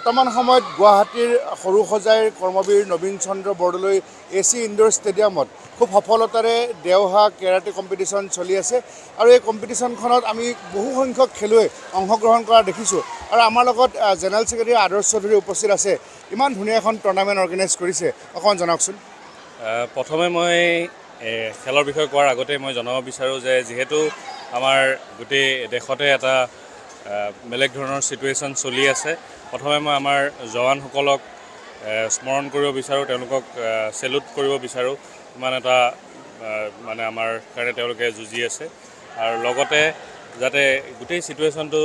বৰ্তমান সময়ত গুৱাহাটীৰ সৰুসজাইৰ কৰ্মবীৰ নবীন চন্দ্ৰ বৰদলৈ AC ইনডোৰ ষ্টেডিয়ামত খুব সফলতাৰে দেওহা কেৰাটে কম্পিটিশ্যন চলি আছে আৰু এই কম্পিটিশ্যনখনত আমি বহু সংখ্যক খেলুৱৈ অংশগ্ৰহণ কৰা দেখিছোঁ আৰু আমাৰ লগত জেনেৰেল ছেক্ৰেটাৰী আদৰ্শ চৌধুৰী উপস্থিত আছে ইমান ধুনীয়া এখন টুৰ্ণামেণ্ট অৰ্গেনাইজ কৰিছে অকণমান জনাওকচোন প্ৰথমে মই খেলৰ বিষয়ে কোৱাৰ আগতে মই জনাব বিচাৰোঁ যে যিহেতু আমাৰ গোটেই দেশতে এটা বেলেগ ধৰণৰ সিচুৱেশ্যন চলি আছে প্ৰথমে মই আমাৰ জৱানসকলক স্মৰণ কৰিব বিচাৰোঁ তেওঁলোকক সেলুট কৰিব বিচাৰোঁ ইমান এটা মানে আমাৰ কাৰণে তেওঁলোকে যুঁজি আছে আৰু লগতে যাতে গোটেই সিচুৱেশ্যনটো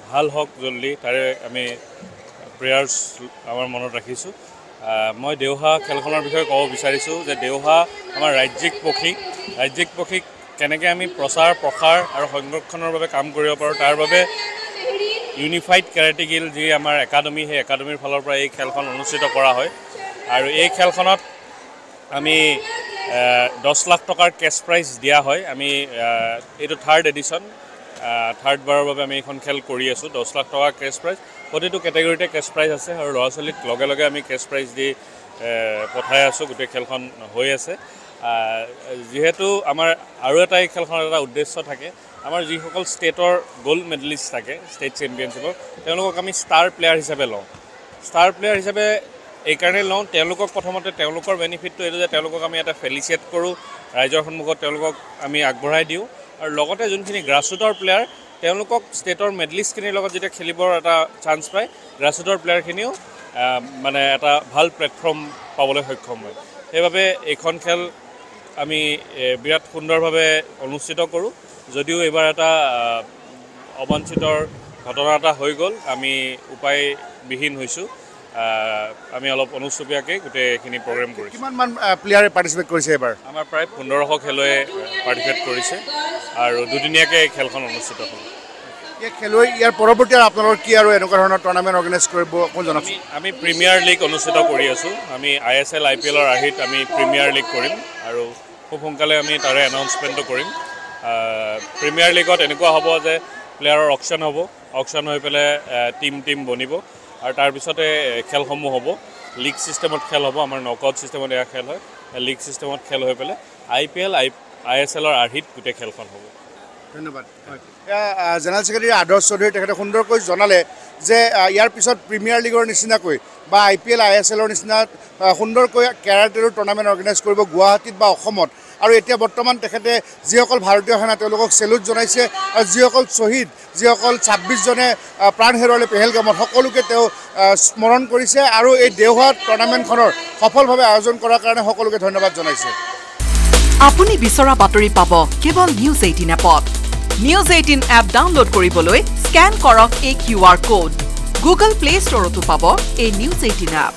ভাল হওক জলদি তাৰে আমি প্ৰেয়াৰ্ছ আমাৰ মনত ৰাখিছোঁ মই দেওহা খেলখনৰ বিষয়ে ক'ব বিচাৰিছোঁ যে দেওহা আমাৰ ৰাজ্যিক পক্ষীক কেনেকৈ আমি প্ৰচাৰ প্ৰসাৰ আৰু সংৰক্ষণৰ বাবে কাম কৰিব পাৰোঁ তাৰ বাবে ইউনিফাইড কেৰাটে গিল্ড যি আমাৰ একাডেমি সেই একাডেমিৰ ফালৰ পৰা এই খেলখন অনুষ্ঠিত কৰা হয় আৰু এই খেলখনত আমি 10 লাখ টকাৰ কেছ প্ৰাইজ দিয়া হয় আমি এইটো থাৰ্ড এডিশ্যন থাৰ্ড বাৰৰ বাবে আমি এইখন খেল কৰি আছোঁ 10 লাখ টকাৰ কেছ প্ৰাইজ প্ৰতিটো কেটেগৰীতে কেছ প্ৰাইজ আছে আৰু ল'ৰা ছোৱালীক লগে লগে আমি কেছ প্ৰাইজ দি পঠাই আছোঁ গোটেই খেলখন হৈ আছে যিহেতু আমাৰ আৰু এটা এই খেলখনৰ এটা উদ্দেশ্য থাকে আমাৰ যিসকল ষ্টেটৰ গ'ল্ড মেডেলিষ্ট থাকে ষ্টেট চেম্পিয়নশ্বিপৰ তেওঁলোকক আমি ষ্টাৰ প্লেয়াৰ হিচাপে লওঁ ষ্টাৰ প্লেয়াৰ হিচাপে এইকাৰণে লওঁ তেওঁলোকক প্ৰথমতে তেওঁলোকৰ বেনিফিটটো এইটো যে তেওঁলোকক আমি এটা ফেলিচিয়েট কৰোঁ ৰাইজৰ সন্মুখত তেওঁলোকক আমি আগবঢ়াই দিওঁ আৰু লগতে যোনখিনি গ্ৰাছৰুটৰ প্লেয়াৰ তেওঁলোকক ষ্টেটৰ মেডেলিষ্টখিনিৰ লগত যেতিয়া খেলিবৰ এটা চান্স পায় গ্ৰাছৰুটৰ প্লেয়াৰখিনিও মানে এটা ভাল প্লেটফৰ্ম পাবলৈ সক্ষম হয় সেইবাবে এইখন খেল আমি বিৰাট সুন্দৰভাৱে অনুষ্ঠিত কৰোঁ যদিও এইবাৰ এটা অবাঞ্ছিতৰ ঘটনা এটা হৈ গ'ল আমি উপায়বিহীন হৈছোঁ আমি অলপ অনুষ্টুপীয়াকৈ গোটেইখিনি প্ৰগ্ৰেম কৰিছোঁ কিমানমান প্লেয়াৰে পাৰ্টিচিপেট কৰিছে এবাৰ আমাৰ প্ৰায় 1500 খেলুৱৈয়ে পাৰ্টিচিপেট কৰিছে আৰু দুদিনীয়াকৈ খেলখন অনুষ্ঠিত হ'ল এই খেলুৱৈ ইয়াৰ পৰৱৰ্তী আৰু আপোনালোকৰ কি আৰু এনেকুৱা ধৰণৰ টুৰ্ণামেণ্ট অৰ্গেনাইজ কৰিব অকণমান জনাওকচোন আমি প্ৰিমিয়াৰ লীগ অনুষ্ঠিত কৰি আছোঁ আমি ISL IPLৰ আৰ্হিত আমি প্ৰিমিয়াৰ লীগ কৰিম আৰু খুব সোনকালে আমি তাৰে এনাউন্সমেণ্টটো কৰিম প্ৰিমিয়াৰ লীগত এনেকুৱা হ'ব যে প্লেয়াৰৰ অকশ্যন হৈ পেলাই টিম বনিব আৰু তাৰপিছতে খেলসমূহ হ'ব লীগ ছিষ্টেমত খেল হ'ব আমাৰ নকআউট ছিষ্টেমত এয়া খেল হয় লীগ ছিষ্টেমত খেল হৈ পেলাই IPL ISLৰ আৰ্হিত গোটেই খেলখন হ'ব ধন্যবাদ জেনেৰেল ছেক্ৰেটাৰী আদৰ্শ চৌধুৰী তেখেতে সুন্দৰকৈ জনালে যে ইয়াৰ পিছত প্ৰিমিয়াৰ লীগৰ নিচিনাকৈ বা IPL ISLৰ নিচিনা সুন্দৰকৈ কেৰাটেৰো টুৰ্ণামেণ্ট অৰ্গেনাইজ কৰিব গুৱাহাটীত বা অসমত আৰু এতিয়া বৰ্তমান তেখেতে যিসকল ভাৰতীয় সেনা তেওঁলোকক চেলুট জনাইছে আৰু যিসকল শ্বহীদ যিসকল 26জনে প্ৰাণ হেৰুৱালে পেহেলগামত সকলোকে তেওঁ স্মৰণ কৰিছে আৰু এই দেওহা টুৰ্ণামেণ্টখনৰ সফলভাৱে আয়োজন কৰাৰ কাৰণে সকলোকে ধন্যবাদ জনাইছে আপুনি বিচৰা বাতৰি পাব কেৱল নিউজ 18 এপত নিউজ 18 এপ ডাউনলোড কৰিবলৈ স্কেন কৰক এই QR কোড গুগল প্লে ষ্টৰতো পাব এই নিউজ 18 এপ